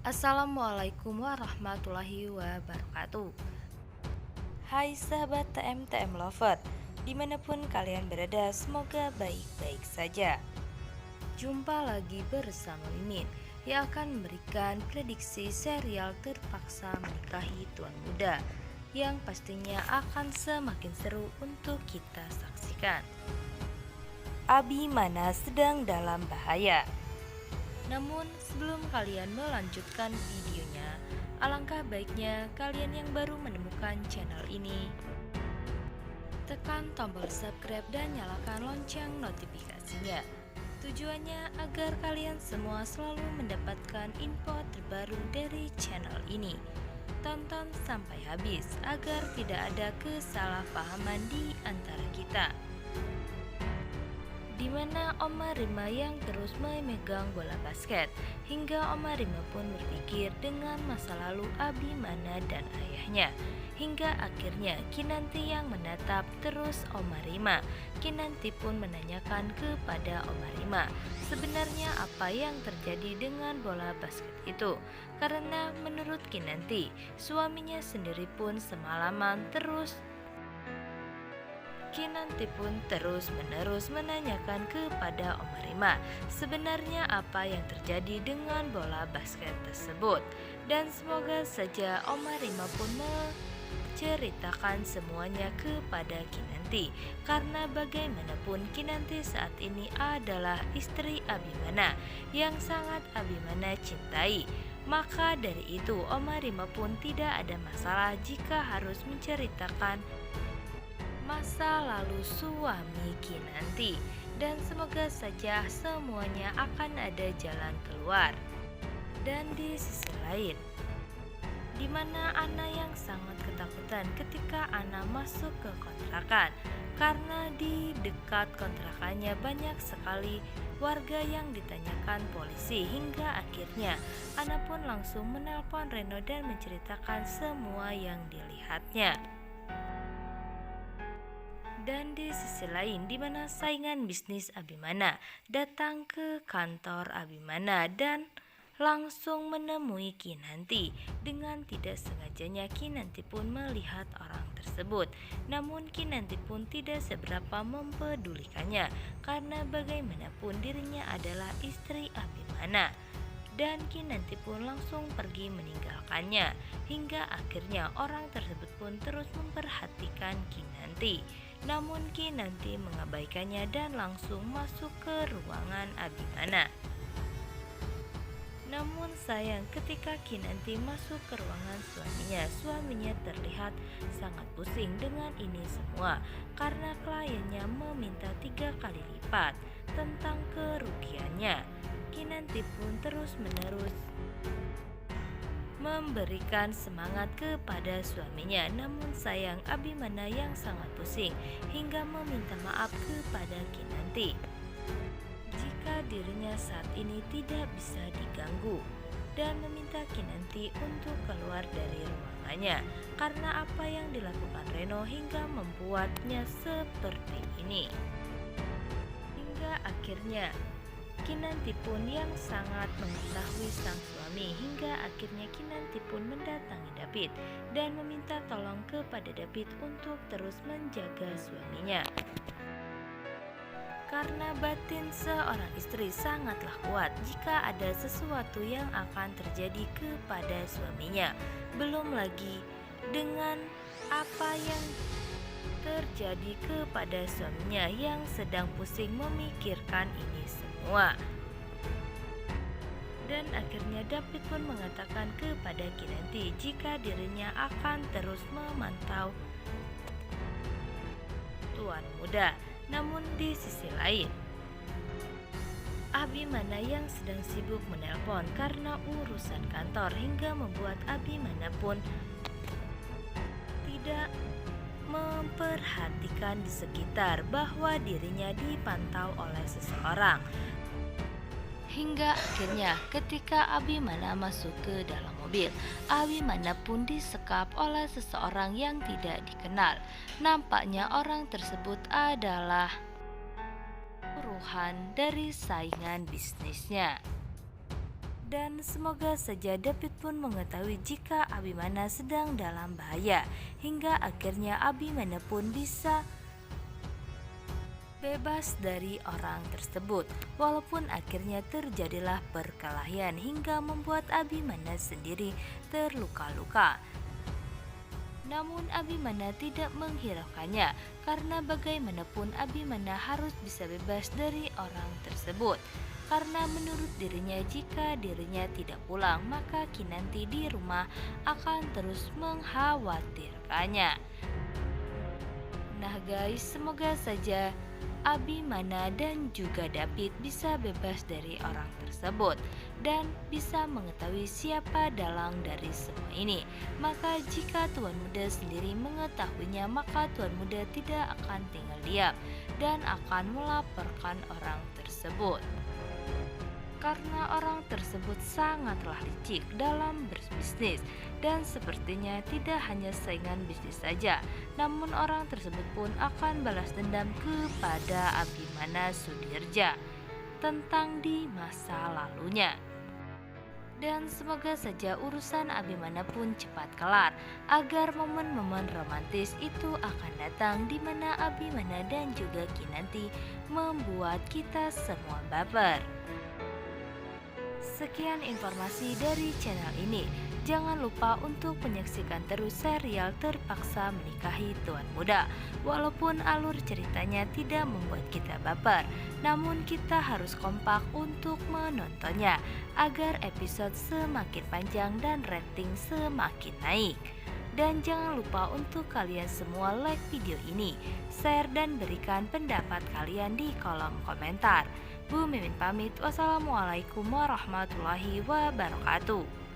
Assalamualaikum warahmatullahi wabarakatuh. Hai sahabat TM Lover, dimanapun kalian berada, semoga baik-baik saja. Jumpa lagi bersama Mimin yang akan memberikan prediksi serial Terpaksa Menikahi Tuan Muda yang pastinya akan semakin seru untuk kita saksikan. Abimana sedang dalam bahaya. Namun sebelum kalian melanjutkan videonya, alangkah baiknya kalian yang baru menemukan channel ini tekan tombol subscribe dan nyalakan lonceng notifikasinya. Tujuannya agar kalian semua selalu mendapatkan info terbaru dari channel ini. Tonton sampai habis agar tidak ada kesalahpahaman di antara kita, di mana Oma Rima yang terus memegang bola basket, hingga Oma Rima pun berpikir dengan masa lalu Abimana dan ayahnya, hingga akhirnya Kinanti yang menatap terus Oma Rima. Kinanti pun menanyakan kepada Oma Rima sebenarnya apa yang terjadi dengan bola basket itu, karena menurut Kinanti suaminya sendiri pun semalaman Kinanti pun terus-menerus menanyakan kepada Oma Rima sebenarnya apa yang terjadi dengan bola basket tersebut. Dan semoga saja Oma Rima pun menceritakan semuanya kepada Kinanti, karena bagaimanapun Kinanti saat ini adalah istri Abimana yang sangat Abimana cintai. Maka dari itu Oma Rima pun tidak ada masalah jika harus menceritakan masa lalu suami Kinanti, dan semoga saja semuanya akan ada jalan keluar. Dan di sisi lain, di mana Ana yang sangat ketakutan ketika Ana masuk ke kontrakan, karena di dekat kontrakannya banyak sekali warga yang ditanyakan polisi, hingga akhirnya Ana pun langsung menelpon Reno dan menceritakan semua yang dilihatnya. Dan di sisi lain, di mana saingan bisnis Abimana datang ke kantor Abimana dan langsung menemui Kinanti. Dengan tidak sengajanya Kinanti pun melihat orang tersebut, namun Kinanti pun tidak seberapa mempedulikannya, karena bagaimanapun dirinya adalah istri Abimana. Dan Kinanti pun langsung pergi meninggalkannya, hingga akhirnya orang tersebut pun terus memperhatikan Kinanti. Namun Kinanti mengabaikannya dan langsung masuk ke ruangan Abimana. Namun sayang, ketika Kinanti masuk ke ruangan suaminya terlihat sangat pusing dengan ini semua, karena kliennya meminta 3 kali lipat tentang kerugiannya. Kinanti pun terus-menerus memberikan semangat kepada suaminya, namun sayang Abimana yang sangat pusing hingga meminta maaf kepada Kinanti jika dirinya saat ini tidak bisa diganggu, dan meminta Kinanti untuk keluar dari ruangannya karena apa yang dilakukan Reno hingga membuatnya seperti ini. Hingga akhirnya Kinanti pun yang sangat mengetahui sang suami, hingga akhirnya Kinanti pun mendatangi David dan meminta tolong kepada David untuk terus menjaga suaminya. Karena batin seorang istri sangatlah kuat jika ada sesuatu yang akan terjadi kepada suaminya. Belum lagi dengan apa yang terjadi kepada suaminya yang sedang pusing memikirkan ini semua. Dan akhirnya David pun mengatakan kepada Kinanti jika dirinya akan terus memantau Tuan Muda. Namun di sisi lain, Abimana yang sedang sibuk menelpon karena urusan kantor, hingga membuat Abimana pun tidak memperhatikan di sekitar bahwa dirinya dipantau oleh seseorang. Hingga akhirnya ketika Abimana masuk ke dalam mobil, Abimana pun disekap oleh seseorang yang tidak dikenal. Nampaknya orang tersebut adalah buruhan dari saingan bisnisnya. Dan semoga saja David pun mengetahui jika Abimana sedang dalam bahaya, hingga akhirnya Abimana pun bisa bebas dari orang tersebut. Walaupun akhirnya terjadilah perkelahian hingga membuat Abimana sendiri terluka-luka. Namun Abimana tidak menghiraukannya, karena bagaimanapun Abimana harus bisa bebas dari orang tersebut. Karena menurut dirinya jika dirinya tidak pulang, maka Kinanti di rumah akan terus mengkhawatirkannya. Nah guys, semoga saja Abimana dan juga David bisa bebas dari orang tersebut dan bisa mengetahui siapa dalang dari semua ini. Maka jika Tuan Muda sendiri mengetahuinya, maka Tuan Muda tidak akan tinggal diam dan akan melaporkan orang tersebut. Karena orang tersebut sangatlah licik dalam berbisnis dan sepertinya tidak hanya saingan bisnis saja, namun orang tersebut pun akan balas dendam kepada Abimana Sudirja tentang di masa lalunya. Dan semoga saja urusan Abimana pun cepat kelar, agar momen-momen romantis itu akan datang di mana Abimana dan juga Kinanti membuat kita semua baper. Sekian informasi dari channel ini. Jangan lupa untuk menyaksikan terus serial Terpaksa Menikahi Tuan Muda. Walaupun alur ceritanya tidak membuat kita baper, namun kita harus kompak untuk menontonnya agar episode semakin panjang dan rating semakin naik. Dan jangan lupa untuk kalian semua like video ini, share dan berikan pendapat kalian di kolom komentar. Bu Mimin pamit, wassalamualaikum warahmatullahi wabarakatuh.